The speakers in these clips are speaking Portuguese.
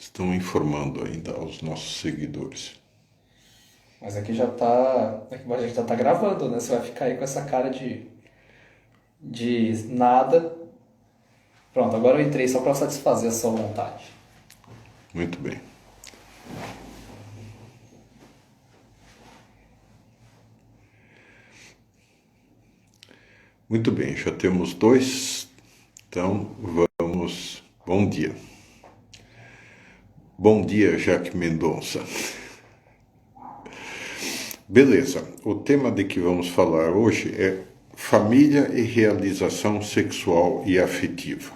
estão informando ainda aos nossos seguidores. Mas aqui já tá. A gente já tá gravando, né? Você vai ficar aí com essa cara de nada. Pronto, agora eu entrei só pra satisfazer a sua vontade. Muito bem. Muito bem, já temos dois, então vamos. Bom dia. Bom dia, Jaque Mendonça. Beleza, o tema de que vamos falar hoje é família e realização sexual e afetiva.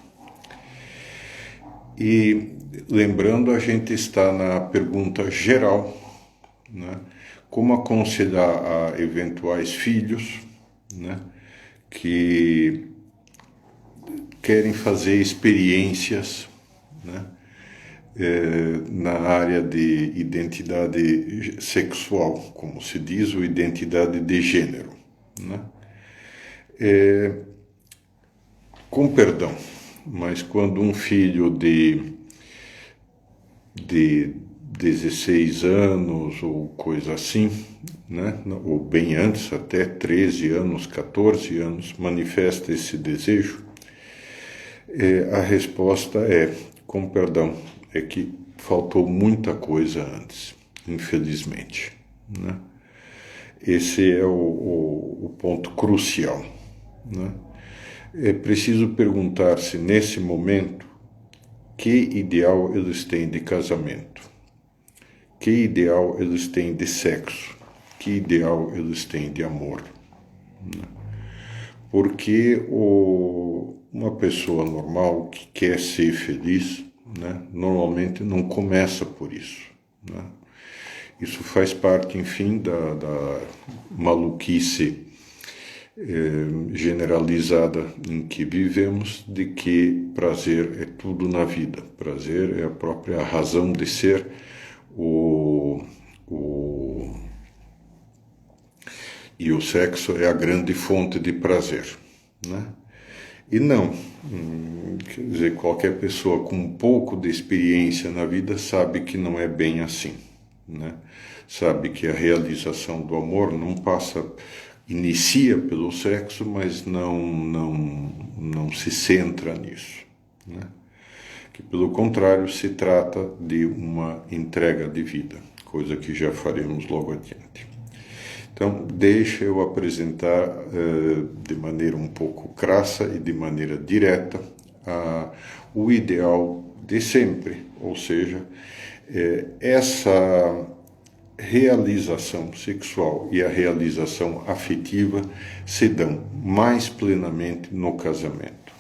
E lembrando, a gente está na pergunta geral, né? Como aconselhar a eventuais filhos, né, que querem fazer experiências, né, na área de identidade sexual, como se diz, ou identidade de gênero, né? Com perdão, mas quando um filho de 16 anos ou coisa assim, né, ou bem antes, até 13 anos, 14 anos, manifesta esse desejo, a resposta é, com perdão, é que faltou muita coisa antes, infelizmente, né? Esse é o ponto crucial, né? É preciso perguntar-se nesse momento que ideal eles têm de casamento, que ideal eles têm de sexo, que ideal eles têm de amor, né? Porque uma pessoa normal que quer ser feliz, né, normalmente não começa por isso, né? Isso faz parte, enfim, da maluquice generalizada em que vivemos, de que prazer é tudo na vida. Prazer é a própria razão de ser, e o sexo é a grande fonte de prazer, né? E não, quer dizer, qualquer pessoa com um pouco de experiência na vida sabe que não é bem assim, né? Sabe que a realização do amor não passa, inicia pelo sexo, mas não se centra nisso, né? Que pelo contrário se trata de uma entrega de vida, coisa que já faremos logo adiante. Então, deixa eu apresentar de maneira um pouco crassa e de maneira direta o ideal de sempre, ou seja, essa realização sexual e a realização afetiva se dão mais plenamente no casamento.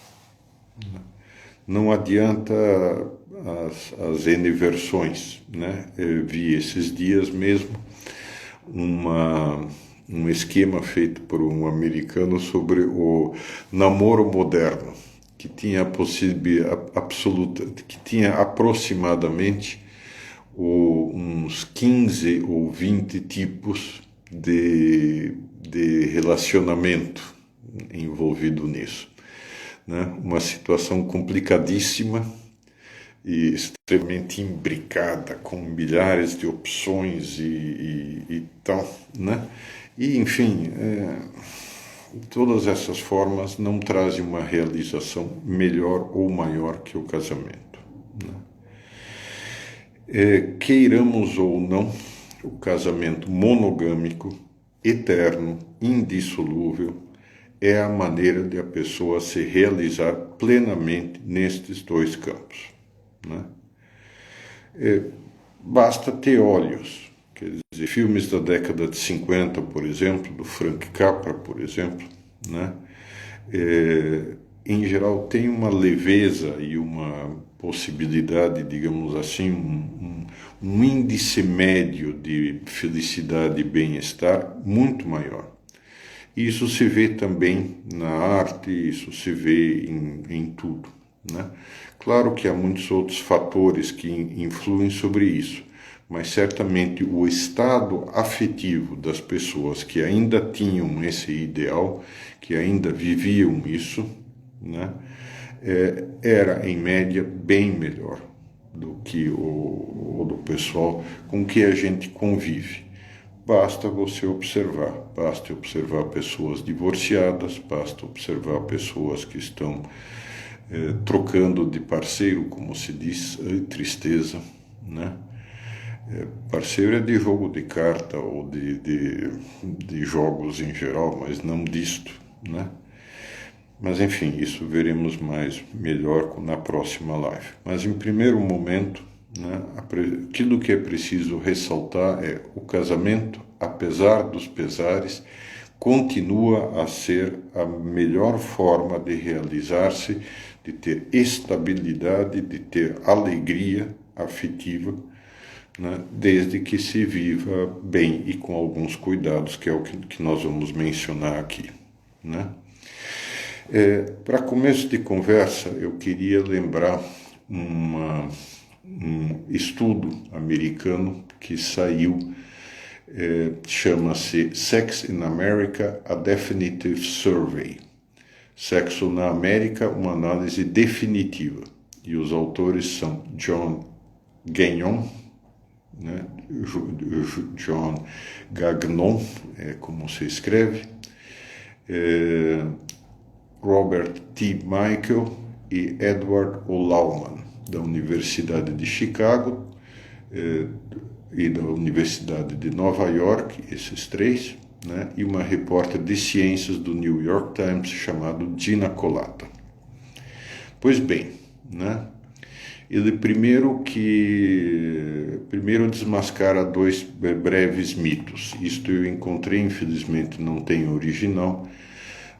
Não adianta as N versões, né? Eu vi esses dias mesmo um esquema feito por um americano sobre o namoro moderno, que tinha a possibilidade absoluta, que tinha aproximadamente uns 15 ou 20 tipos de relacionamento envolvido nisso, né? Uma situação complicadíssima e extremamente imbricada, com milhares de opções e tal, né? E, enfim, todas essas formas não trazem uma realização melhor ou maior que o casamento, né? Queiramos ou não, o casamento monogâmico, eterno, indissolúvel, é a maneira de a pessoa se realizar plenamente nestes dois campos, né? Basta ter olhos, quer dizer, filmes da década de 50, por exemplo, do Frank Capra, por exemplo, né? Em geral tem uma leveza e uma possibilidade, digamos assim, um índice médio de felicidade e bem-estar muito maior. Isso se vê também na arte, isso se vê em tudo, né? Claro que há muitos outros fatores que influem sobre isso, mas certamente o estado afetivo das pessoas que ainda tinham esse ideal, que ainda viviam isso, né, era em média bem melhor, do que ou do pessoal com que a gente convive. Basta você observar, basta observar pessoas divorciadas, basta observar pessoas que estão trocando de parceiro, como se diz, tristeza, né? Parceiro é de jogo de carta ou de jogos em geral, mas não disto, né? Mas enfim, isso veremos melhor na próxima live. Mas em primeiro momento, né, aquilo que é preciso ressaltar é o casamento, apesar dos pesares, continua a ser a melhor forma de realizar-se, de ter estabilidade, de ter alegria afetiva, né, desde que se viva bem e com alguns cuidados, que é o que nós vamos mencionar aqui, né? Para começo de conversa, eu queria lembrar um estudo americano que saiu, chama-se Sex in America, a Definitive Survey. Sexo na América, uma análise definitiva. E os autores são John Gagnon, né? John Gagnon, é como se escreve, Robert T. Michael e Edward O. Lauman, da Universidade de Chicago e da Universidade de Nova York, esses três, né? E uma repórter de ciências do New York Times chamado Gina Kolata. Pois bem, né? Ele primeiro desmascara dois breves mitos. Isto eu encontrei, infelizmente não tem original,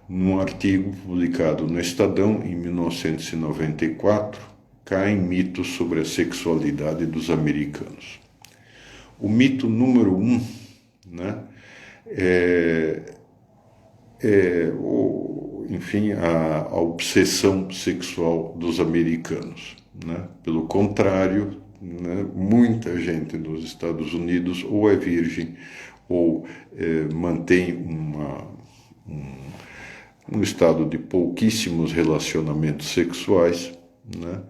num artigo publicado no Estadão em 1994, Caem mitos sobre a sexualidade dos americanos. O mito número 1, né, a obsessão sexual dos americanos, né? Pelo contrário, né, muita gente nos Estados Unidos ou é virgem ou mantém um estado de pouquíssimos relacionamentos sexuais, né?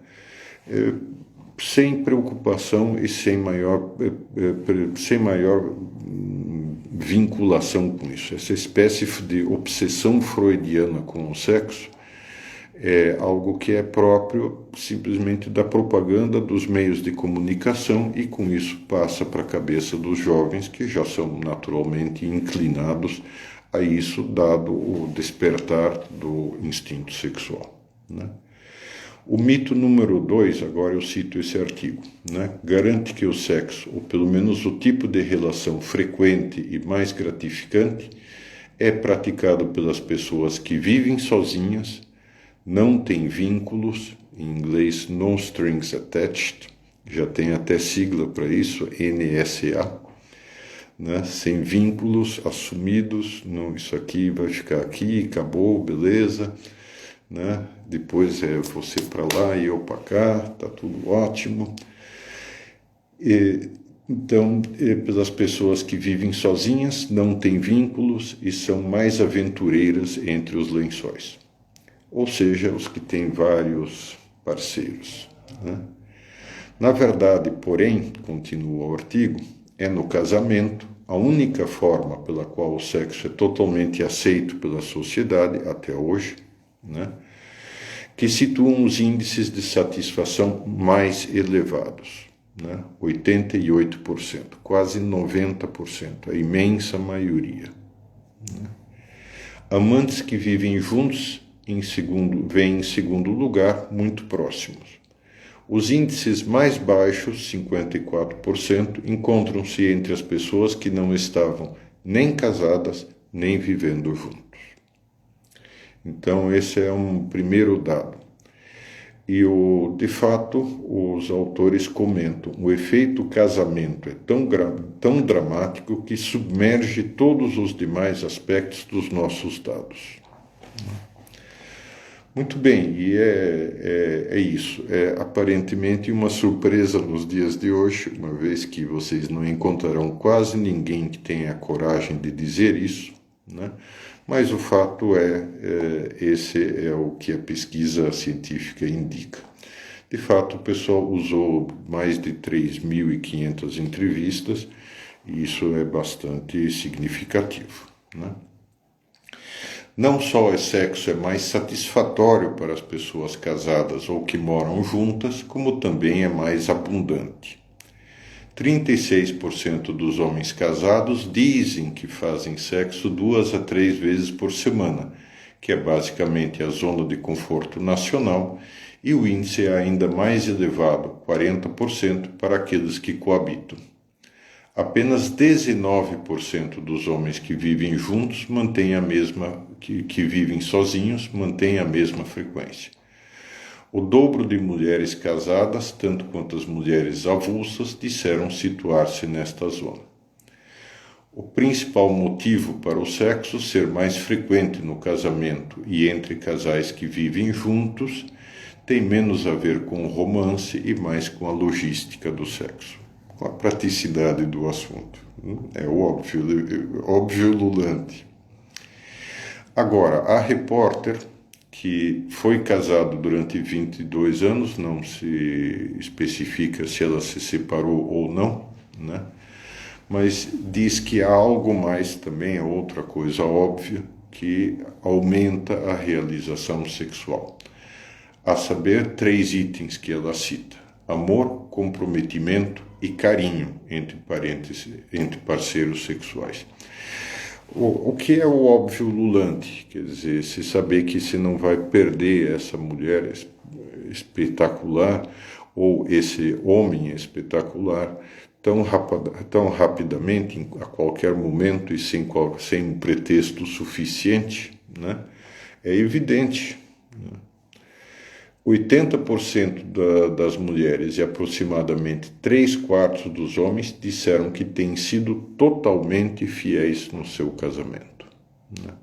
Sem preocupação e sem maior vinculação com isso. Essa espécie de obsessão freudiana com o sexo é algo que é próprio simplesmente da propaganda dos meios de comunicação e com isso passa para a cabeça dos jovens que já são naturalmente inclinados a isso, dado o despertar do instinto sexual, né? O mito número 2, agora eu cito esse artigo, né, garante que o sexo, ou pelo menos o tipo de relação frequente e mais gratificante, é praticado pelas pessoas que vivem sozinhas, não têm vínculos, em inglês no strings attached, já tem até sigla para isso, NSA, né, sem vínculos assumidos, não, isso aqui vai ficar aqui, acabou, beleza, né? Depois é você para lá e eu para cá, tá tudo ótimo. Então, pelas pessoas que vivem sozinhas, não têm vínculos e são mais aventureiras entre os lençóis. Ou seja, os que têm vários parceiros, né? Na verdade, porém, continua o artigo, é no casamento a única forma pela qual o sexo é totalmente aceito pela sociedade até hoje, né, que situam os índices de satisfação mais elevados, né, 88%, quase 90%, a imensa maioria, né. Amantes que vivem juntos vêm em segundo lugar, muito próximos. Os índices mais baixos, 54%, encontram-se entre as pessoas que não estavam nem casadas, nem vivendo juntos. Então, esse é um primeiro dado. E, de fato, os autores comentam, o efeito casamento é tão dramático que submerge todos os demais aspectos dos nossos dados. Muito bem, e é isso. É aparentemente uma surpresa nos dias de hoje, uma vez que vocês não encontrarão quase ninguém que tenha a coragem de dizer isso, né? Mas o fato esse é o que a pesquisa científica indica. De fato, o pessoal usou mais de 3.500 entrevistas, e isso é bastante significativo, né? Não só o sexo é mais satisfatório para as pessoas casadas ou que moram juntas, como também é mais abundante. 36% dos homens casados dizem que fazem sexo 2 a 3 vezes por semana, que é basicamente a zona de conforto nacional, e o índice é ainda mais elevado, 40%, para aqueles que coabitam. Apenas 19% dos homens que vivem juntos mantêm a mesma, que vivem sozinhos, mantêm a mesma frequência. O dobro de mulheres casadas, tanto quanto as mulheres avulsas, disseram situar-se nesta zona. O principal motivo para o sexo ser mais frequente no casamento e entre casais que vivem juntos tem menos a ver com o romance e mais com a logística do sexo, com a praticidade do assunto. É óbvio lulante. Agora, a repórter, que foi casada durante 22 anos, não se especifica se ela se separou ou não, né? Mas diz que há algo mais também, é outra coisa óbvia, que aumenta a realização sexual. A saber, 3 itens que ela cita: amor, comprometimento e carinho entre parceiros sexuais. O que é o óbvio lulante? Quer dizer, se saber que se não vai perder essa mulher espetacular ou esse homem espetacular tão rapidamente, a qualquer momento e sem um pretexto suficiente, né? É evidente, né? 80% das mulheres e aproximadamente 3/4 dos homens disseram que têm sido totalmente fiéis no seu casamento, né?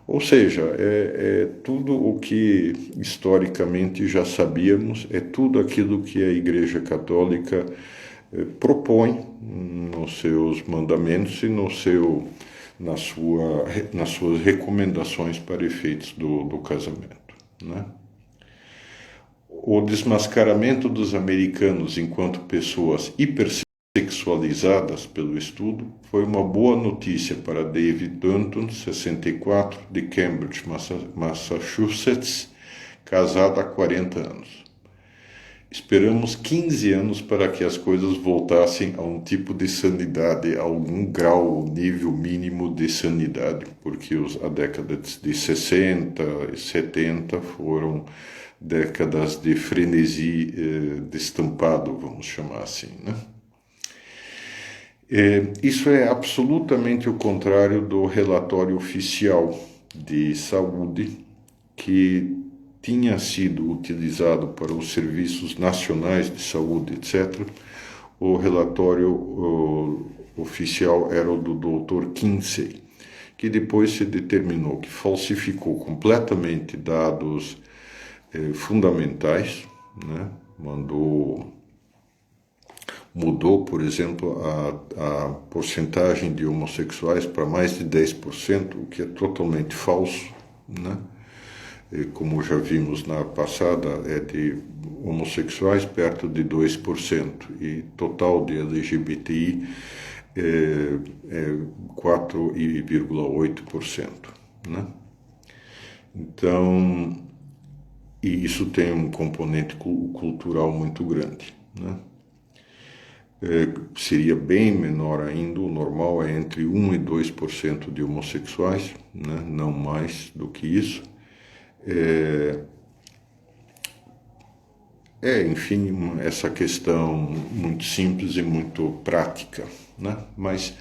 Ou seja, é tudo o que historicamente já sabíamos, é tudo aquilo que a Igreja Católica propõe nos seus mandamentos e nas suas recomendações para efeitos do casamento, né? O desmascaramento dos americanos enquanto pessoas hipersexualizadas pelo estudo foi uma boa notícia para David Dunton, 64, de Cambridge, Massachusetts, casado há 40 anos. Esperamos 15 anos para que as coisas voltassem a um tipo de sanidade, a algum grau ou nível mínimo de sanidade, porque a década de 60 e 70 foram décadas de frenesi destampado, vamos chamar assim, né? Isso é absolutamente o contrário do relatório oficial de saúde que tinha sido utilizado para os serviços nacionais de saúde, etc. O relatório oficial era o do Dr. Kinsey, que depois se determinou que falsificou completamente dados fundamentais, né? Mudou, por exemplo, a porcentagem de homossexuais para mais de 10%, o que é totalmente falso, né? Como já vimos na passada, é de homossexuais perto de 2%, e total de LGBTI é 4,8%, né? Então, e isso tem um componente cultural muito grande, né? Seria bem menor ainda, o normal é entre 1% e 2% de homossexuais, né? Não mais do que isso. Enfim, essa questão muito simples e muito prática, né? Mas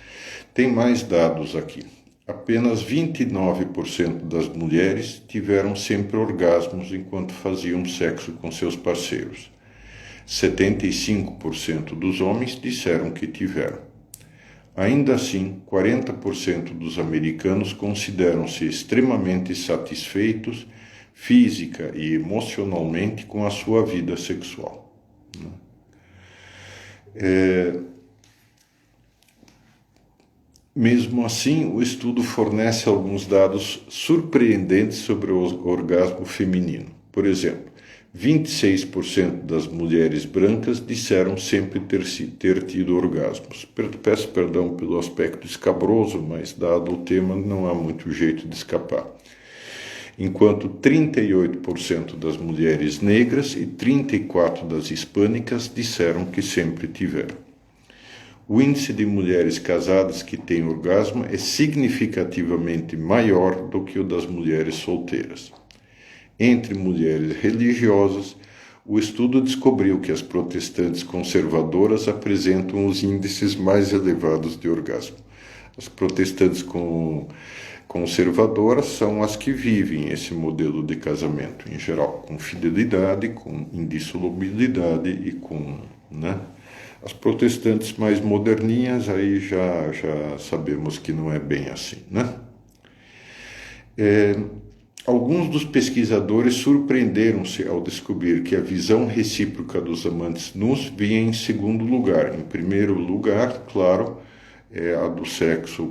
tem mais dados aqui. Apenas 29% das mulheres tiveram sempre orgasmos enquanto faziam sexo com seus parceiros. 75% dos homens disseram que tiveram. Ainda assim, 40% dos americanos consideram-se extremamente satisfeitos física e emocionalmente com a sua vida sexual. Mesmo assim, o estudo fornece alguns dados surpreendentes sobre o orgasmo feminino. Por exemplo, 26% das mulheres brancas disseram sempre ter tido orgasmos. Peço perdão pelo aspecto escabroso, mas dado o tema não há muito jeito de escapar. Enquanto 38% das mulheres negras e 34% das hispânicas disseram que sempre tiveram. O índice de mulheres casadas que têm orgasmo é significativamente maior do que o das mulheres solteiras. Entre mulheres religiosas, o estudo descobriu que as protestantes conservadoras apresentam os índices mais elevados de orgasmo. As protestantes conservadoras são as que vivem esse modelo de casamento, em geral, com fidelidade, com indissolubilidade e com... As protestantes mais moderninhas, aí já sabemos que não é bem assim, Alguns dos pesquisadores surpreenderam-se ao descobrir que a visão recíproca dos amantes nus vinha em segundo lugar. Em primeiro lugar, claro, é a do sexo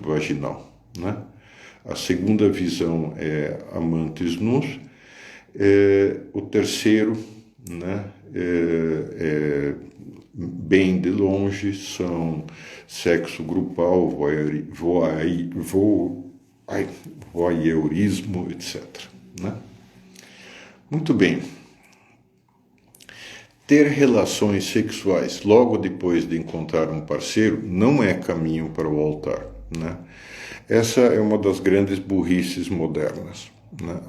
vaginal, A segunda visão é amantes nus. O terceiro, bem de longe, são sexo grupal, voyeurismo, etc. Muito bem. Ter relações sexuais logo depois de encontrar um parceiro não é caminho para o altar. Essa é uma das grandes burrices modernas.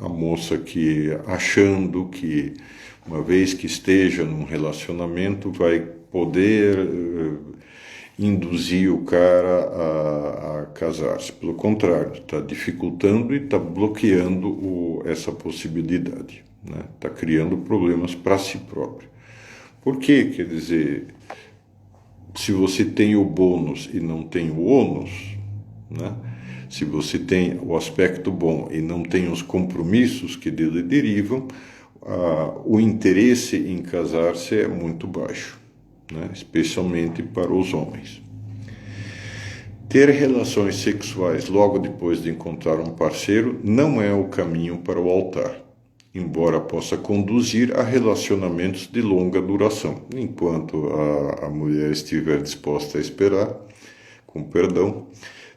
A moça que, achando que uma vez que esteja num relacionamento, vai poder induzir o cara a casar-se. Pelo contrário, está dificultando e está bloqueando essa possibilidade. Está criando problemas para si próprio. Por quê? Quer dizer, se você tem o bônus e não tem o ônus, se você tem o aspecto bom e não tem os compromissos que dele derivam, o interesse em casar-se é muito baixo, especialmente para os homens. Ter relações sexuais logo depois de encontrar um parceiro não é o caminho para o altar, embora possa conduzir a relacionamentos de longa duração, enquanto a mulher estiver disposta a esperar, com perdão.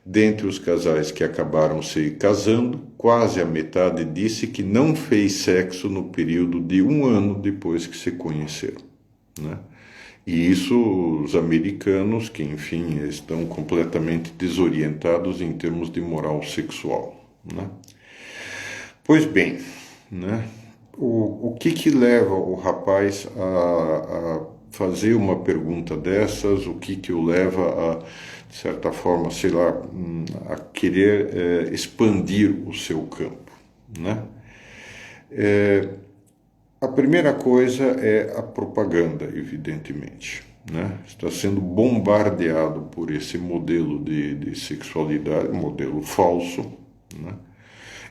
Dentre os casais que acabaram se casando, quase a metade disse que não fez sexo no período de 1 ano depois que se conheceram. E isso os americanos, que enfim estão completamente desorientados em termos de moral sexual. Pois bem, o que leva o rapaz a fazer uma pergunta dessas? O que o leva a, de certa forma, a querer expandir o seu campo, A primeira coisa é a propaganda, evidentemente, Está sendo bombardeado por esse modelo de sexualidade, modelo falso,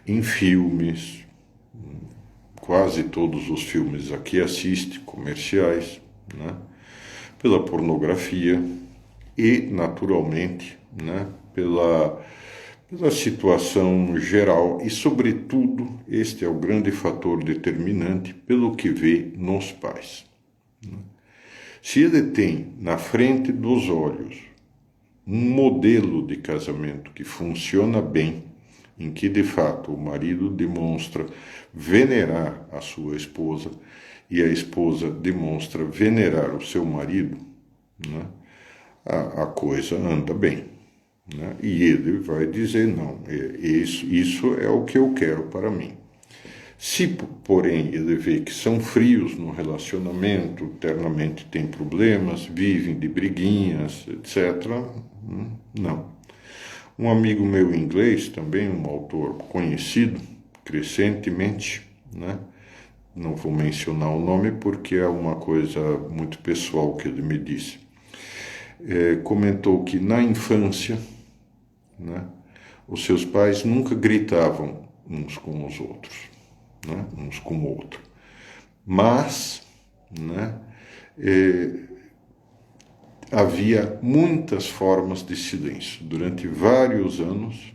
em filmes, quase todos os filmes a que assiste, comerciais, pela pornografia e, naturalmente, pela situação geral e, sobretudo, este é o grande fator determinante, pelo que vê nos pais. Se ele tem na frente dos olhos um modelo de casamento que funciona bem, em que, de fato, o marido demonstra venerar a sua esposa e a esposa demonstra venerar o seu marido, a coisa anda bem. E ele vai dizer, não, isso é o que eu quero para mim. Se, porém, ele vê que são frios no relacionamento, eternamente têm problemas, vivem de briguinhas, etc., não. Um amigo meu inglês, também um autor conhecido, crescentemente, não vou mencionar o nome porque é uma coisa muito pessoal que ele me disse, comentou que na infância, os seus pais nunca gritavam uns com os outros, uns com o outro, mas havia muitas formas de silêncio. Durante vários anos,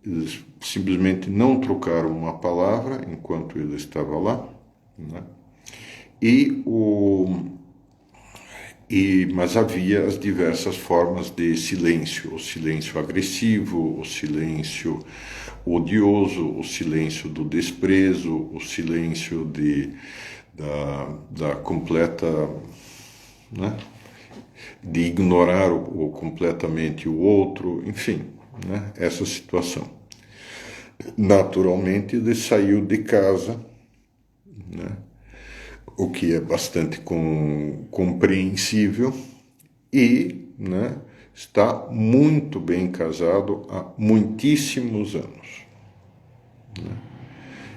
eles simplesmente não trocaram uma palavra enquanto ele estava lá, né? Mas havia as diversas formas de silêncio: o silêncio agressivo, o silêncio odioso, o silêncio do desprezo, o silêncio da completa, né? De ignorar completamente o outro, enfim, né? Essa situação. Naturalmente, ele saiu de casa, né? O que é bastante compreensível, e, né, está muito bem casado há muitíssimos anos, né?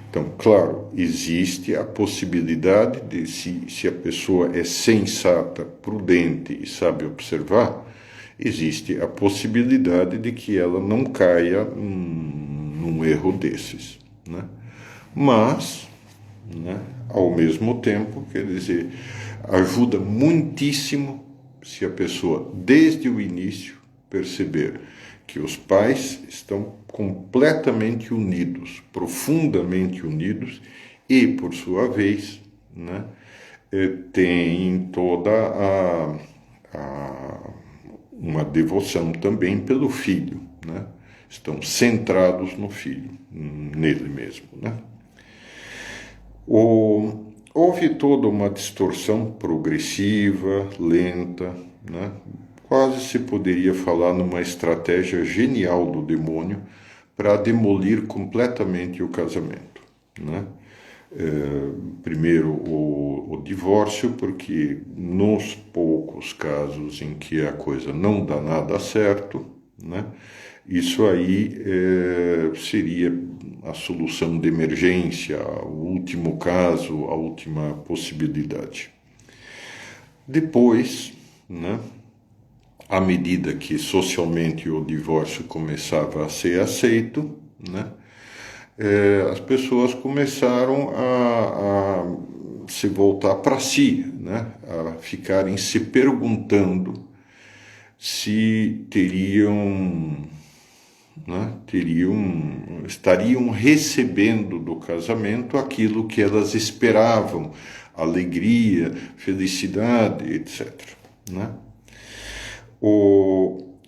Então, claro, existe a possibilidade de, se a pessoa é sensata, prudente e sabe observar, existe a possibilidade de que ela não caia num erro desses, né? Mas, né, ao mesmo tempo, quer dizer, ajuda muitíssimo se a pessoa, desde o início, perceber que os pais estão completamente unidos, profundamente unidos, e, por sua vez, né, tem toda uma devoção também pelo filho, né? Estão centrados no filho, nele mesmo, né? Houve toda uma distorção progressiva, lenta, né? Quase se poderia falar numa estratégia genial do demônio para demolir completamente o casamento, né? Primeiro o divórcio, porque nos poucos casos em que a coisa não dá nada certo, né? Isso aí seria a solução de emergência, o último caso, a última possibilidade. Depois, né, à medida que socialmente o divórcio começava a ser aceito, né, as pessoas começaram a se voltar para si, né, a ficarem se perguntando se estariam recebendo do casamento aquilo que elas esperavam, alegria, felicidade, etc., né?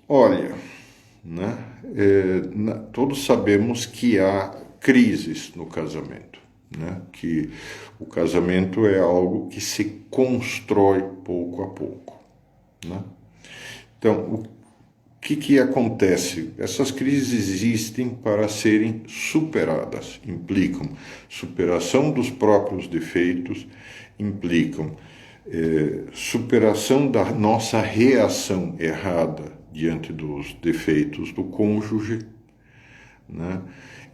Olha, né? Todos sabemos que há crises no casamento, né? Que o casamento é algo que se constrói pouco a pouco, né? Então, o que acontece? Essas crises existem para serem superadas, implicam superação dos próprios defeitos, implicam superação da nossa reação errada diante dos defeitos do cônjuge, né?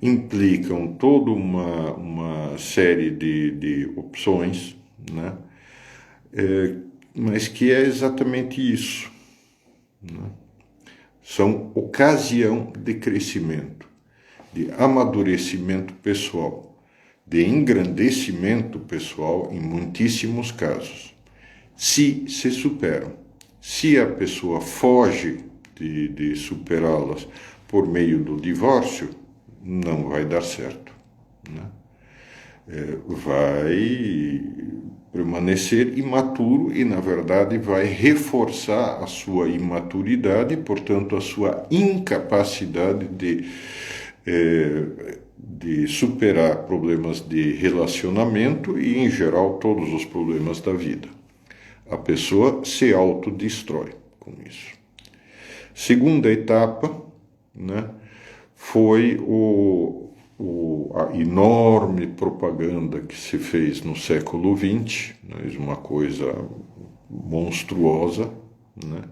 Implicam toda uma série de opções, né? Mas que é exatamente isso, né? São ocasião de crescimento, de amadurecimento pessoal, de engrandecimento pessoal em muitíssimos casos. Se superam. Se a pessoa foge de superá-las por meio do divórcio, não vai dar certo, né? Vai permanecer imaturo e, na verdade, vai reforçar a sua imaturidade, portanto, a sua incapacidade de superar problemas de relacionamento e, em geral, todos os problemas da vida. A pessoa se autodestrói com isso. Segunda etapa, né, foi a enorme propaganda que se fez no século XX, né, uma coisa monstruosa, né,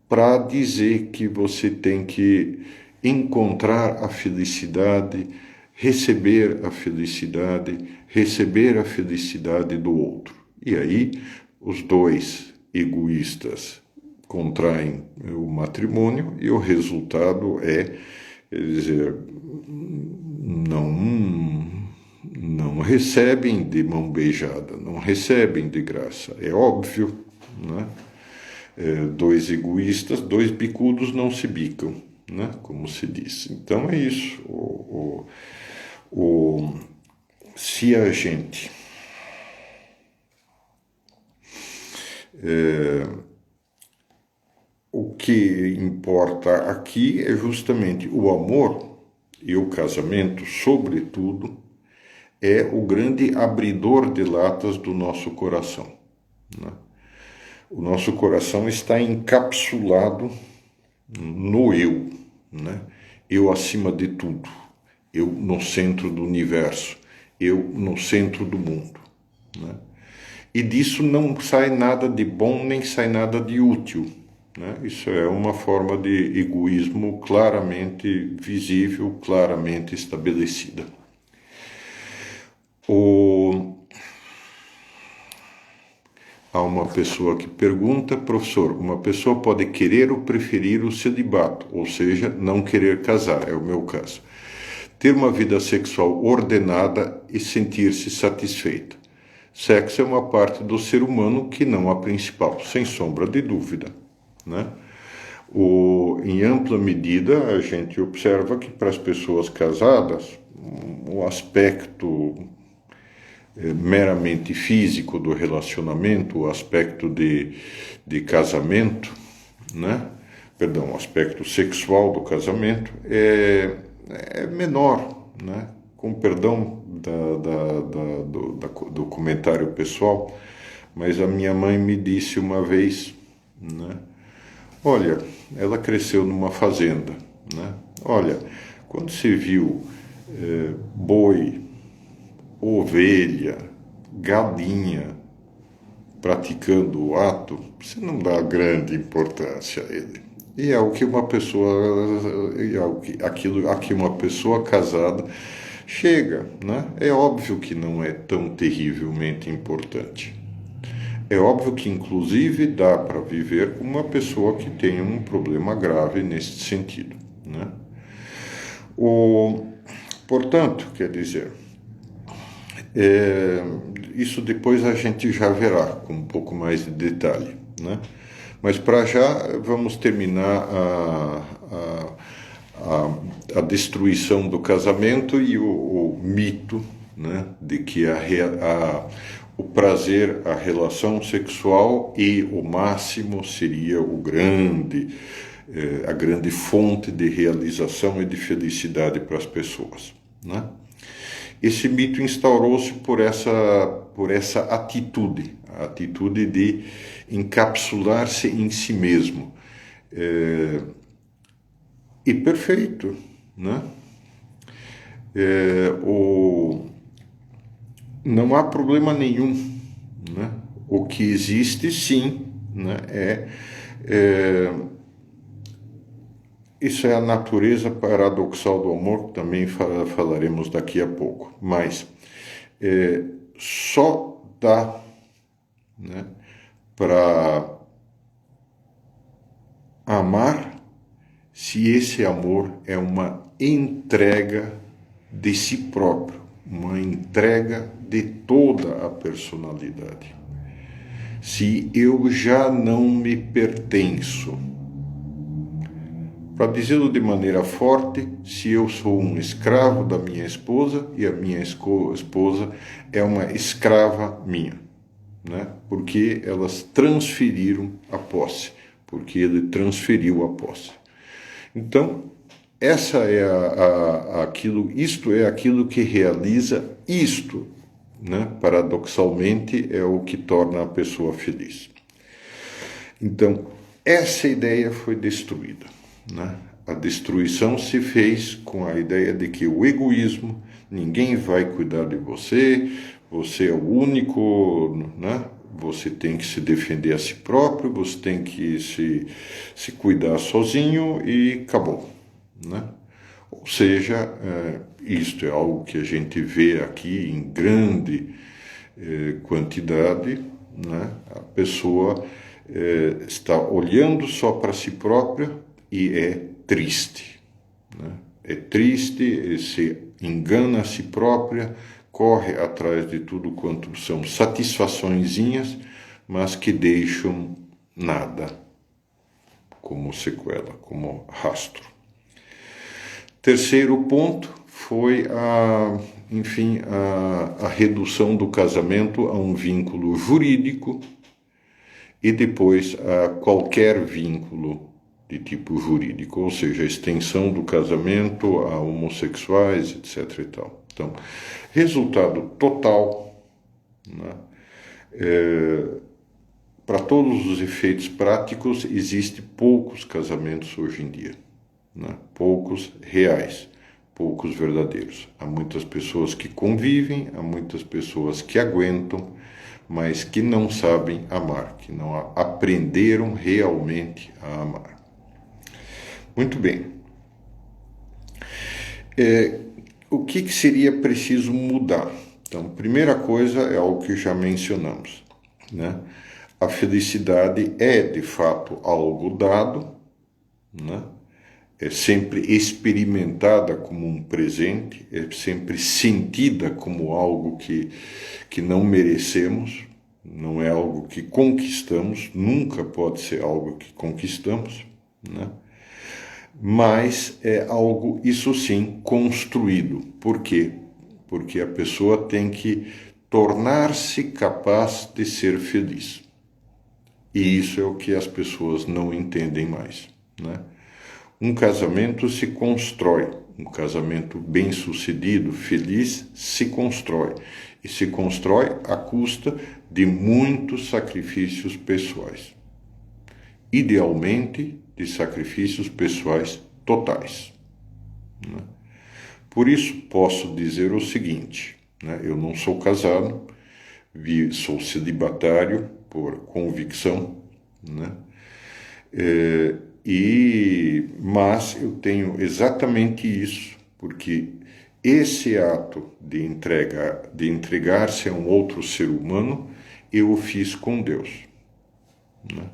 para dizer que você tem que encontrar a felicidade, receber a felicidade do outro. E aí os dois egoístas contraem o matrimônio e o resultado é, quer dizer, não recebem de mão beijada, não recebem de graça. É óbvio, né? Dois egoístas, dois bicudos não se bicam, né? Como se diz. Então é isso. Se a gente o que importa aqui é justamente o amor e o casamento, sobretudo, é o grande abridor de latas do nosso coração, né? O nosso coração está encapsulado no eu, né? Eu acima de tudo, eu no centro do universo, eu no centro do mundo, né? E disso não sai nada de bom nem sai nada de útil, né? Isso é uma forma de egoísmo claramente visível, claramente estabelecida. Há uma pessoa que pergunta: professor, uma pessoa pode querer ou preferir o celibato, ou seja, não querer casar, é o meu caso, ter uma vida sexual ordenada e sentir-se satisfeita. Sexo é uma parte do ser humano que não a principal, sem sombra de dúvida, né? Em ampla medida, a gente observa que para as pessoas casadas, o aspecto meramente físico do relacionamento, o aspecto de casamento, né? Perdão, o aspecto sexual do casamento é menor, né? Com perdão do comentário pessoal, mas a minha mãe me disse uma vez, né? Olha, ela cresceu numa fazenda, né? Olha, quando você viu boi, ovelha, galinha praticando o ato, você não dá grande importância a ele. E é o que uma pessoa, aquilo a que uma pessoa casada chega, né? É óbvio que não é tão terrivelmente importante. É óbvio que, inclusive, dá para viver com uma pessoa que tem um problema grave nesse sentido, né? Portanto, quer dizer, isso depois a gente já verá com um pouco mais de detalhe, né? Mas para já vamos terminar a destruição do casamento e o mito, né, de que o prazer, a relação sexual e o máximo seria a grande fonte de realização e de felicidade para as pessoas, né? Esse mito instaurou-se por essa atitude, a atitude de encapsular-se em si mesmo. E perfeito, né? Não há problema nenhum, né? O que existe, sim, né? Isso é a natureza paradoxal do amor, que também falaremos daqui a pouco. Mas só dá, né, para amar se esse amor é uma entrega de si próprio, uma entrega de toda a personalidade. Se eu já não me pertenço, para dizê-lo de maneira forte, se eu sou um escravo da minha esposa e a minha esposa é uma escrava minha, né? Porque elas transferiram a posse, porque ele transferiu a posse. Então, isto é aquilo que realiza isto, né? Paradoxalmente, é o que torna a pessoa feliz. Então, essa ideia foi destruída, né? A destruição se fez com a ideia de que o egoísmo, ninguém vai cuidar de você, você é o único, né? Você tem que se defender a si próprio, você tem que se cuidar sozinho e acabou, né? Ou seja, isto é algo que a gente vê aqui em grande quantidade, né? A pessoa está olhando só para si própria e é triste, né? É triste, se engana a si própria, corre atrás de tudo quanto são satisfaçõezinhas, mas que deixam nada como sequela, como rastro. Terceiro ponto foi a redução do casamento a um vínculo jurídico e depois a qualquer vínculo de tipo jurídico, ou seja, a extensão do casamento a homossexuais, etc. e tal. Então, resultado total, né? Para todos os efeitos práticos, existem poucos casamentos hoje em dia, né? Poucos reais, poucos verdadeiros. Há muitas pessoas que convivem, há muitas pessoas que aguentam, mas que não sabem amar, que não aprenderam realmente a amar. Muito bem. O que seria preciso mudar? Então, primeira coisa é algo que já mencionamos, né? A felicidade é, de fato, algo dado, né? É sempre experimentada como um presente, é sempre sentida como algo que não merecemos, não é algo que conquistamos, nunca pode ser algo que conquistamos, né? Mas é algo, isso sim, construído. Por quê? Porque a pessoa tem que tornar-se capaz de ser feliz. E isso é o que as pessoas não entendem mais, né? Um casamento se constrói, um casamento bem-sucedido, feliz, se constrói. E se constrói à custa de muitos sacrifícios pessoais. Idealmente, de sacrifícios pessoais totais, né? Por isso, posso dizer o seguinte, né? Eu não sou casado, sou celibatário por convicção, né? Mas eu tenho exatamente isso, porque esse ato de entregar-se a um outro ser humano, eu o fiz com Deus, né?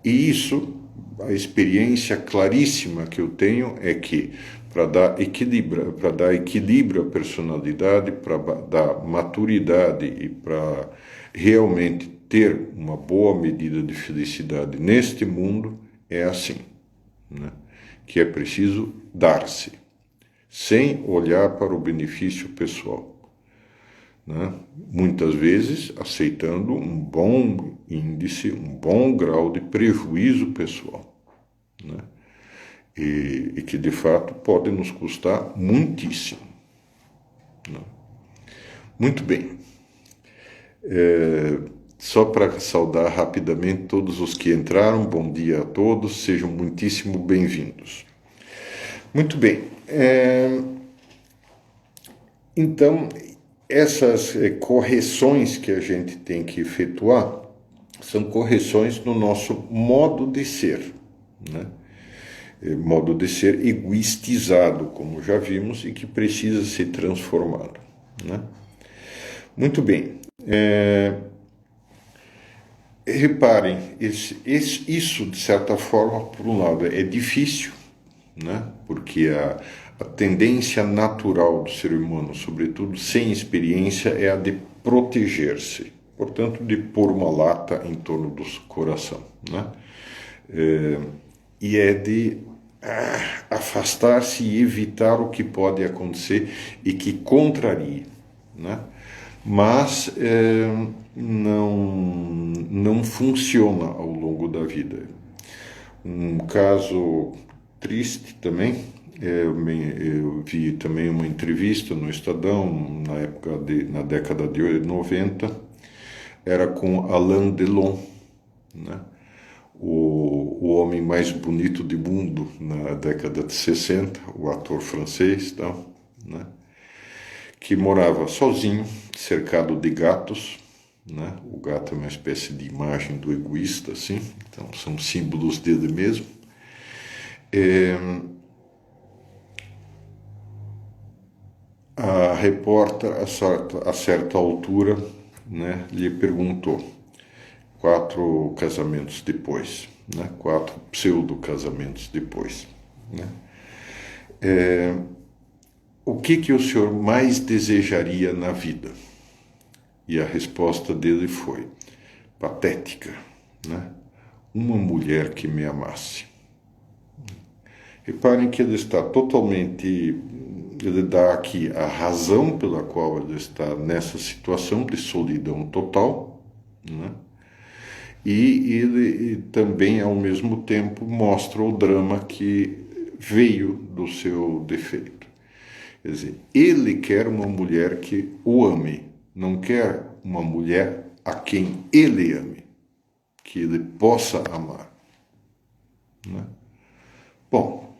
E isso, a experiência claríssima que eu tenho é que para dar equilíbrio à personalidade, para dar maturidade e para realmente ter uma boa medida de felicidade neste mundo, é assim, né? Que é preciso dar-se, sem olhar para o benefício pessoal, né? Muitas vezes aceitando um bom índice, um bom grau de prejuízo pessoal, né? E que de fato pode nos custar muitíssimo, né? Muito bem. Só para saudar rapidamente todos os que entraram, bom dia a todos, sejam muitíssimo bem-vindos. Muito bem. Então, essas correções que a gente tem que efetuar são correções no nosso modo de ser, né? Modo de ser egoistizado, como já vimos, e que precisa ser transformado, né? Muito bem. Reparem, isso, de certa forma, por um lado, é difícil, né? Porque a tendência natural do ser humano, sobretudo sem experiência, é a de proteger-se, portanto, de pôr uma lata em torno do coração, né? E é de afastar-se e evitar o que pode acontecer e que contrarie, né? Mas não funciona ao longo da vida. Um caso triste também, eu vi também uma entrevista no Estadão na década de 90, era com Alain Delon, né? O homem mais bonito do mundo na década de 60, o ator francês, tal, né? Que morava sozinho, cercado de gatos, né? O gato é uma espécie de imagem do egoísta, assim, então são símbolos dele mesmo. A repórter, a certa altura, né, lhe perguntou, 4 casamentos depois, né, 4 pseudo-casamentos depois, né, o que o senhor mais desejaria na vida? E a resposta dele foi patética, né? Uma mulher que me amasse. Reparem que ele está totalmente... Ele dá aqui a razão pela qual ele está nessa situação de solidão total, né? E ele também, ao mesmo tempo, mostra o drama que veio do seu defeito. Quer dizer, ele quer uma mulher que o ame, não quer uma mulher a quem ele ame, que ele possa amar, né? Bom,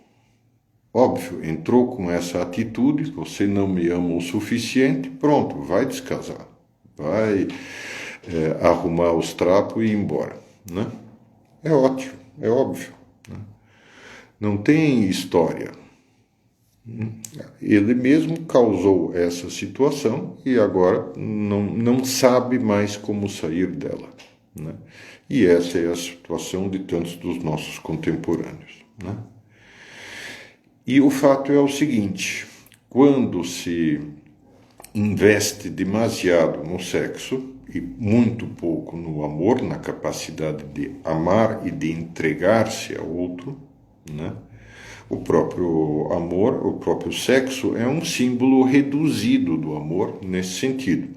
óbvio, entrou com essa atitude, você não me ama o suficiente, pronto, vai descasar, vai arrumar os trapos e ir embora, né? É ótimo, é óbvio, né? Não tem história. Ele mesmo causou essa situação e agora não sabe mais como sair dela, né? E essa é a situação de tantos dos nossos contemporâneos, né? E o fato é o seguinte: quando se investe demasiado no sexo e muito pouco no amor, na capacidade de amar e de entregar-se ao outro, né? O próprio amor, o próprio sexo é um símbolo reduzido do amor nesse sentido,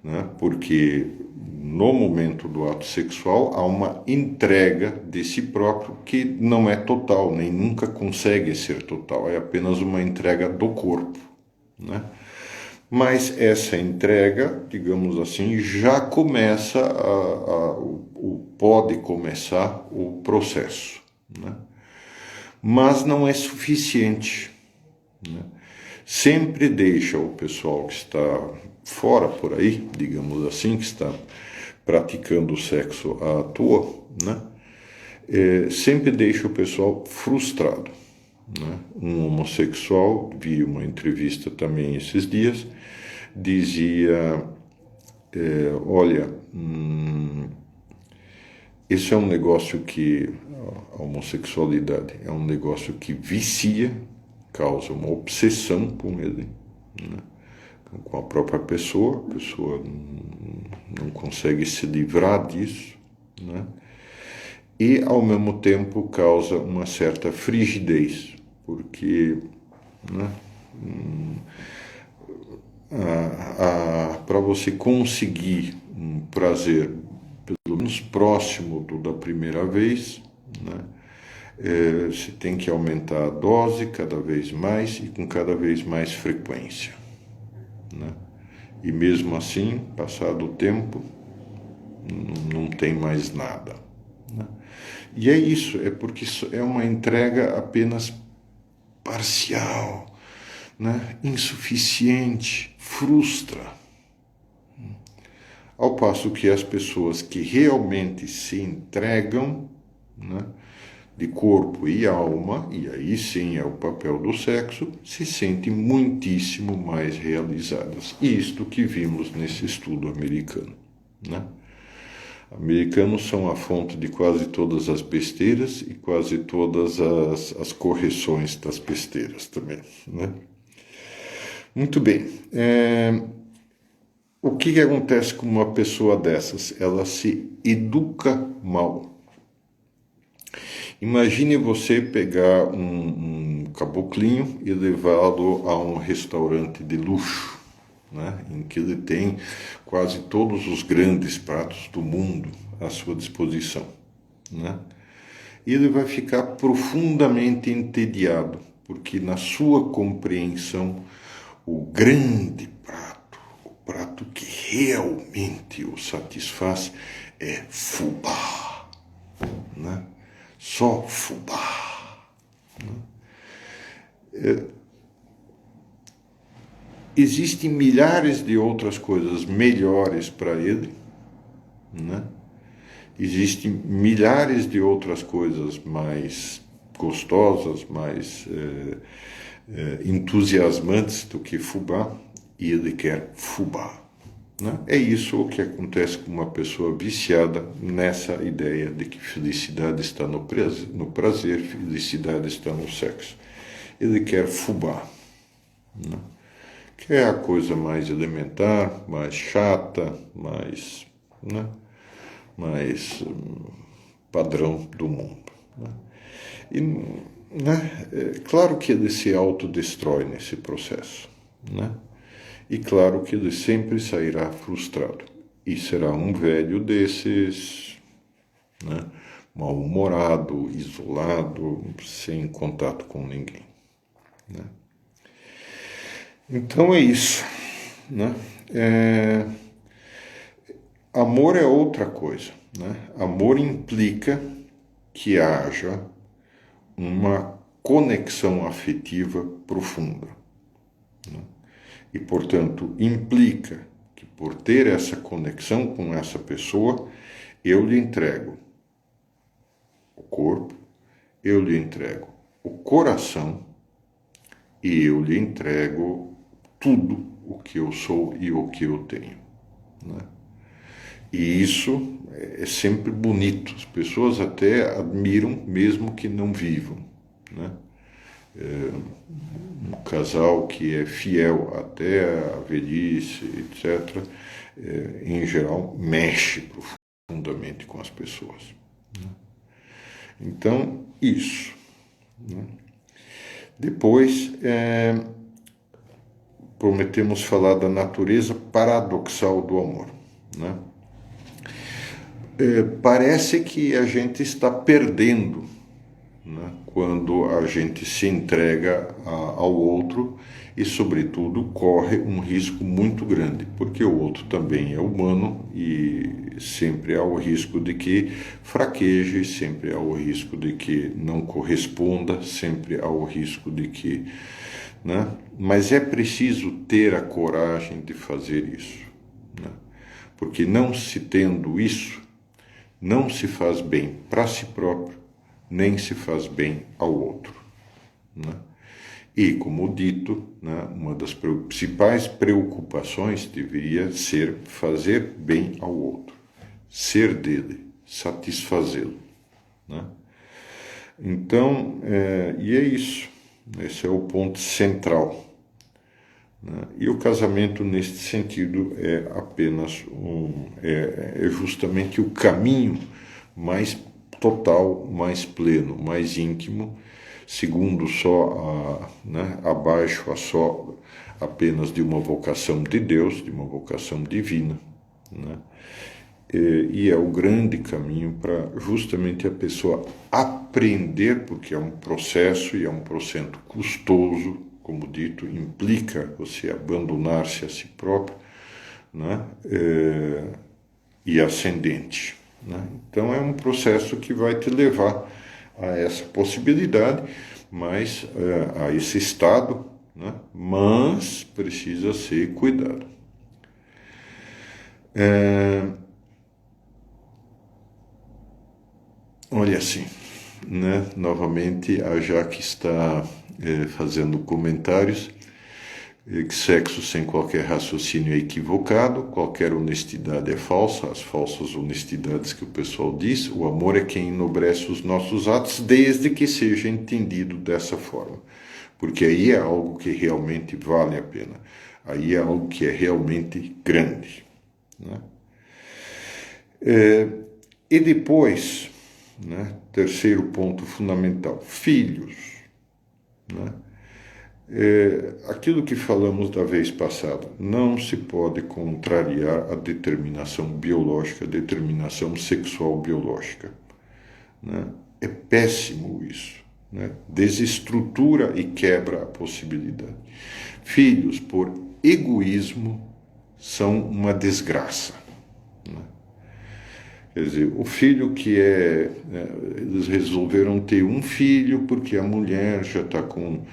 né? Porque no momento do ato sexual há uma entrega de si próprio que não é total, nem nunca consegue ser total, é apenas uma entrega do corpo, né? Mas essa entrega, digamos assim, já começa, pode começar o processo, né? Mas não é suficiente, né? Sempre deixa o pessoal que está fora por aí, digamos assim, que está praticando o sexo à toa, né? Sempre deixa o pessoal frustrado, né? Um homossexual, vi uma entrevista também esses dias, dizia, olha, esse é um negócio que, a homossexualidade é um negócio que vicia, causa uma obsessão com ele, né? Com a própria pessoa, a pessoa não consegue se livrar disso, né? E ao mesmo tempo causa uma certa frigidez, porque, né, para você conseguir um prazer pelo menos próximo da primeira vez, né, você tem que aumentar a dose cada vez mais e com cada vez mais frequência, né? E mesmo assim, passado o tempo, não tem mais nada, né? E é isso, é porque isso é uma entrega apenas parcial, né? Insuficiente, frustra. Ao passo que as pessoas que realmente se entregam, né, de corpo e alma, e aí sim é o papel do sexo, se sentem muitíssimo mais realizadas. Isto que vimos nesse estudo americano, né? Americanos são a fonte de quase todas as besteiras e quase todas as correções das besteiras também, né? Muito bem. O que acontece com uma pessoa dessas? Ela se educa mal. Imagine você pegar um caboclinho e levá-lo a um restaurante de luxo, né, em que ele tem quase todos os grandes pratos do mundo à sua disposição, né? E ele vai ficar profundamente entediado, porque na sua compreensão o grande prato, o prato que realmente o satisfaz é fubá, né? Só fubá, né? Existem milhares de outras coisas melhores para ele, né? Existem milhares de outras coisas mais gostosas, mais entusiasmantes do que fubá, e ele quer fubá, né? É isso o que acontece com uma pessoa viciada nessa ideia de que felicidade está no prazer, felicidade está no sexo. Ele quer fubá, né? Que é a coisa mais elementar, mais chata, mais, né, mais padrão do mundo, né? E né? Claro que ele se autodestrói nesse processo, né? E claro que ele sempre sairá frustrado e será um velho desses, né? Mal-humorado, isolado, sem contato com ninguém, né? Então é isso, né? Amor é outra coisa, né? Amor implica que haja uma conexão afetiva profunda, né? E, portanto, implica que por ter essa conexão com essa pessoa, eu lhe entrego o corpo, eu lhe entrego o coração e eu lhe entrego tudo o que eu sou e o que eu tenho, né? E isso é sempre bonito. As pessoas até admiram, mesmo que não vivam, né? Um casal que é fiel até a velhice, etc., em geral, mexe profundamente com as pessoas, né? Então, isso, né? Depois, prometemos falar da natureza paradoxal do amor, né? Parece que a gente está perdendo, né, quando a gente se entrega ao outro e, sobretudo, corre um risco muito grande, porque o outro também é humano e sempre há o risco de que fraqueje, sempre há o risco de que não corresponda, sempre há o risco de que, né? Mas é preciso ter a coragem de fazer isso, né? Porque não se tendo isso, não se faz bem para si próprio, nem se faz bem ao outro, né? E, como dito, né, uma das principais preocupações deveria ser fazer bem ao outro, ser dele, satisfazê-lo, né? Então, e é isso, esse é o ponto central, né? E o casamento, neste sentido, é apenas é justamente o caminho mais total, mais pleno, mais íntimo, segundo só abaixo só apenas de uma vocação de Deus, de uma vocação divina, né? E é o grande caminho para justamente a pessoa aprender, porque é um processo e é um processo custoso, como dito, implica você abandonar-se a si próprio, né? E ascendente, né? Então é um processo que vai te levar a essa possibilidade, mas a esse estado, né? Mas precisa ser cuidado. Olha assim, né? Novamente a Jaque está fazendo comentários. Que sexo sem qualquer raciocínio é equivocado, qualquer honestidade é falsa, as falsas honestidades que o pessoal diz. O amor é quem enobrece os nossos atos, desde que seja entendido dessa forma, porque aí é algo que realmente vale a pena, aí é algo que é realmente grande, né? E depois, né, terceiro ponto fundamental, filhos, né? Aquilo que falamos da vez passada, não se pode contrariar a determinação biológica, a determinação sexual biológica, né? É péssimo isso, né? Desestrutura e quebra a possibilidade. Filhos, por egoísmo, são uma desgraça, né? Quer dizer, o filho que eles resolveram ter um filho porque a mulher já está com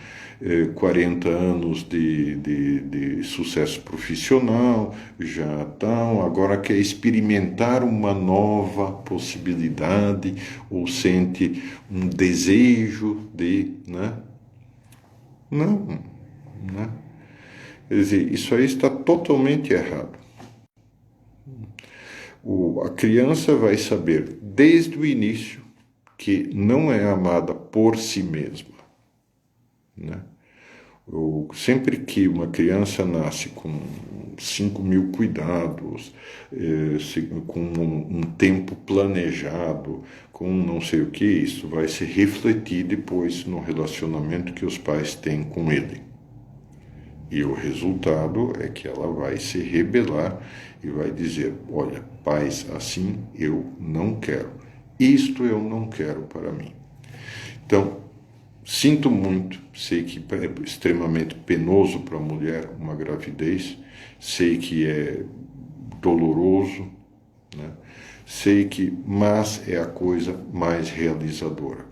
40 anos de sucesso profissional, já estão, agora quer experimentar uma nova possibilidade, ou sente um desejo de, né? Não, né? Quer dizer, isso aí está totalmente errado. A criança vai saber desde o início que não é amada por si mesma, né? Sempre que uma criança nasce com 5.000 cuidados, com um tempo planejado, com não sei o que, isso vai se refletir depois no relacionamento que os pais têm com ele. E o resultado é que ela vai se rebelar e vai dizer: olha, pais assim eu não quero. Isto eu não quero para mim. Então, sinto muito, sei que é extremamente penoso para a mulher uma gravidez, sei que é doloroso, né? Mas é a coisa mais realizadora.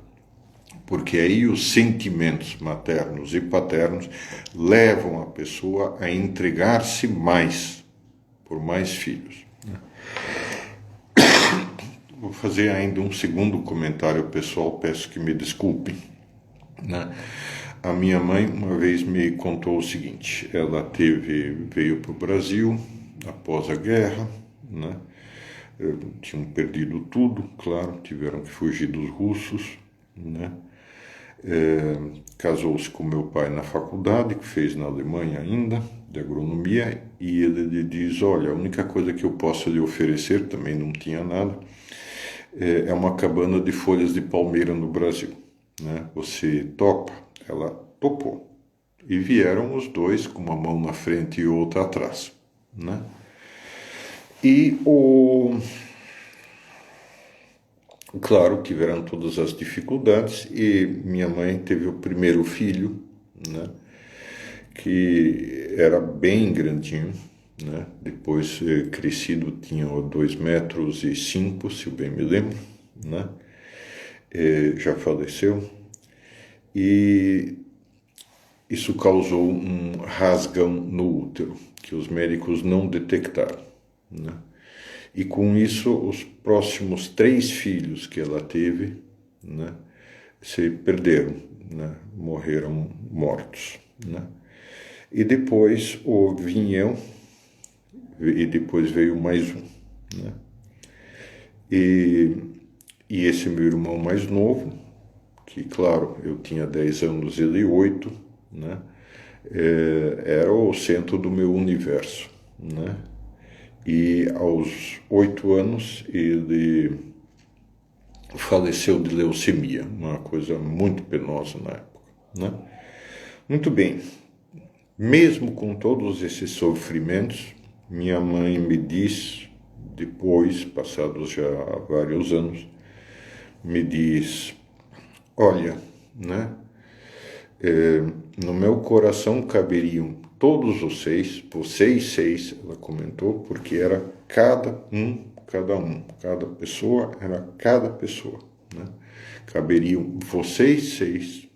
Porque aí os sentimentos maternos e paternos levam a pessoa a entregar-se mais por mais filhos. Vou fazer ainda um segundo comentário pessoal, peço que me desculpem. A minha mãe uma vez me contou o seguinte: ela veio para o Brasil após a guerra, né? Tinham perdido tudo, claro, tiveram que fugir dos russos, né? Casou-se com meu pai na faculdade, que fez na Alemanha ainda, de agronomia, e ele lhe diz: olha, a única coisa que eu posso lhe oferecer, também não tinha nada, é uma cabana de folhas de palmeira no Brasil, né? Você topa? Ela topou. E vieram os dois com uma mão na frente e outra atrás, né? E claro, tiveram todas as dificuldades, e minha mãe teve o primeiro filho, né, que era bem grandinho, né, depois crescido tinha 2,5 metros, se eu bem me lembro, né, já faleceu, e isso causou um rasgão no útero, que os médicos não detectaram, né. E com isso, os próximos 3 filhos que ela teve, né, se perderam, né, morreram mortos, né. E depois e depois veio mais um, né. E esse meu irmão mais novo, que claro, eu tinha 10 anos, ele 8, né, era o centro do meu universo, né. E aos 8 anos ele faleceu de leucemia, uma coisa muito penosa na época, né? Muito bem, mesmo com todos esses sofrimentos, minha mãe me diz, depois, passados já vários anos, me diz: olha, né, no meu coração caberiam todos vocês 6, ela comentou, porque era cada pessoa era cada pessoa, né? Caberiam vocês 6,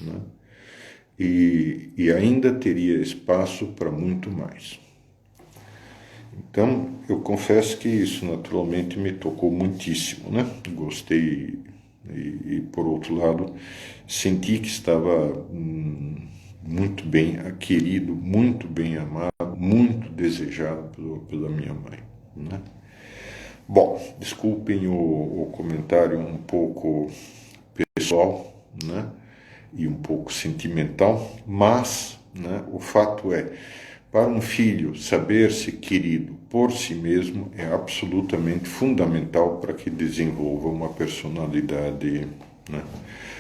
né? E ainda teria espaço para muito mais. Então, eu confesso que isso naturalmente me tocou muitíssimo, né? Gostei e por outro lado, senti que estava muito bem querido, muito bem amado, muito desejado pela minha mãe, né? Bom, desculpem o comentário um pouco pessoal, né? E um pouco sentimental, mas, né, o fato é, para um filho saber-se querido por si mesmo é absolutamente fundamental para que desenvolva uma personalidade, né?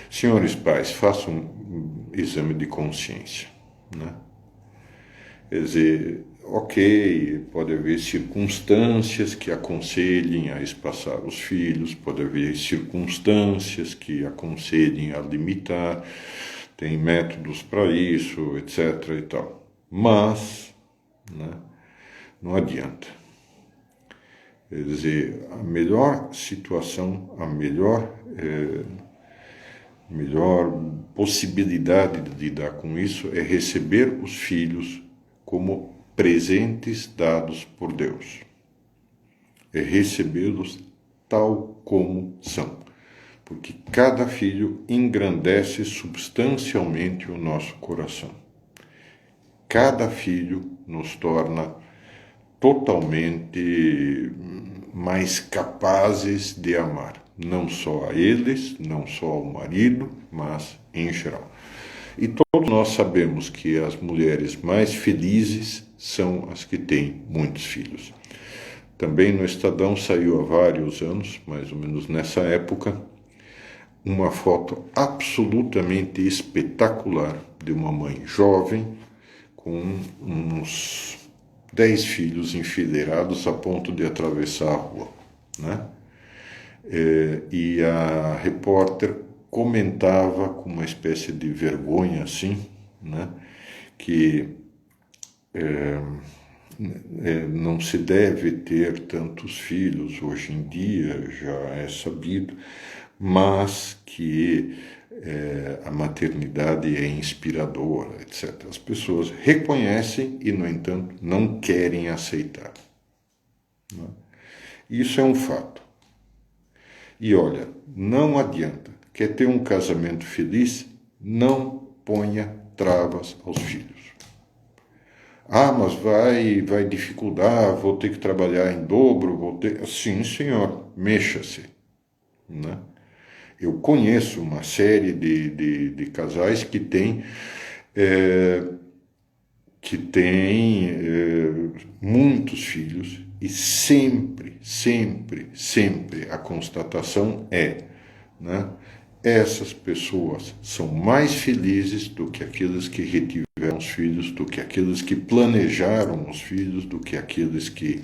Senhores pais, façam um exame de consciência, né? Quer dizer, ok, pode haver circunstâncias que aconselhem a espaçar os filhos, pode haver circunstâncias que aconselhem a limitar, tem métodos para isso, etc. e tal. Mas, né, não adianta. Quer dizer, a melhor situação, a melhor possibilidade de lidar com isso é receber os filhos como presentes dados por Deus. É recebê-los tal como são. Porque cada filho engrandece substancialmente o nosso coração. Cada filho nos torna totalmente mais capazes de amar. Não só a eles, não só ao marido, mas em geral. E todos nós sabemos que as mulheres mais felizes são as que têm muitos filhos. Também no Estadão saiu há vários anos, mais ou menos nessa época, uma foto absolutamente espetacular de uma mãe jovem com uns 10 filhos enfileirados a ponto de atravessar a rua, né? E a repórter comentava com uma espécie de vergonha assim, né, que não se deve ter tantos filhos hoje em dia, já é sabido, mas que a maternidade é inspiradora, etc. As pessoas reconhecem e, no entanto, não querem aceitar, né? Isso é um fato. E olha, não adianta. Quer ter um casamento feliz? Não ponha travas aos filhos. Ah, mas vai dificultar, vou ter que trabalhar em dobro, vou ter... Sim, senhor, mexa-se, né? Eu conheço uma série de casais que têm muitos filhos e sempre a constatação né, essas pessoas são mais felizes do que aqueles que retiveram os filhos, do que aqueles que planejaram os filhos, do que aqueles que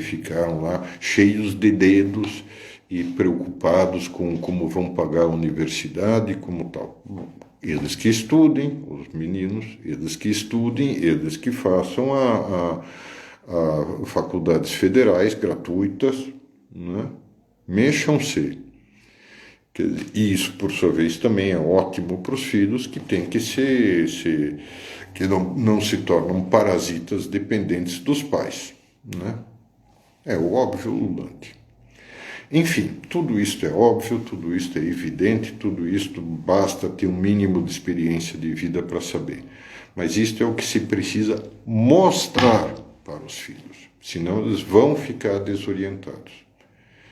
ficaram lá cheios de dedos e preocupados com como vão pagar a universidade, como tal. Eles que estudem, os meninos, eles que estudem, eles que façam a faculdades federais gratuitas, né? Mexam-se. E isso, por sua vez, também é ótimo para os filhos que têm que que não se tornam parasitas dependentes dos pais, né? É o óbvio ululante. Enfim, tudo isto é óbvio, tudo isto é evidente, tudo isto basta ter um mínimo de experiência de vida para saber. Mas isto é o que se precisa mostrar para os filhos, senão eles vão ficar desorientados.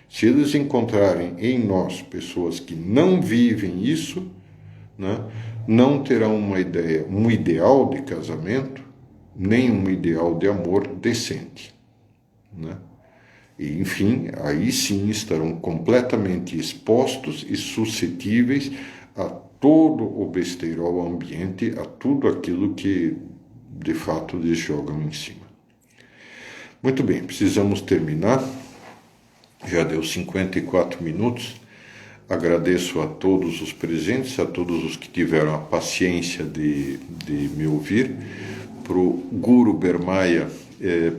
Se eles encontrarem em nós pessoas que não vivem isso, né, não terão uma ideia, um ideal de casamento, nem um ideal de amor decente, né? E, enfim, aí sim estarão completamente expostos e suscetíveis a todo o besteirol ambiente, a tudo aquilo que de fato lhes jogam em cima. Muito bem, precisamos terminar. Já deu 54 minutos. Agradeço a todos os presentes, a todos os que tiveram a paciência de me ouvir. Para o Guru Bermaia,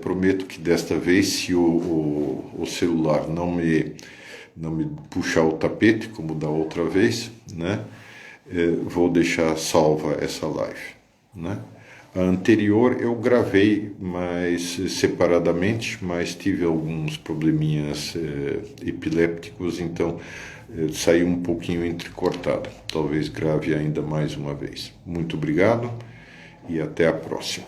prometo que desta vez, se o celular não me puxar o tapete, como da outra vez, né, vou deixar salva essa live, né? A anterior eu gravei mais separadamente, mas tive alguns probleminhas epilépticos, então saiu um pouquinho entrecortado. Talvez grave ainda mais uma vez. Muito obrigado e até a próxima.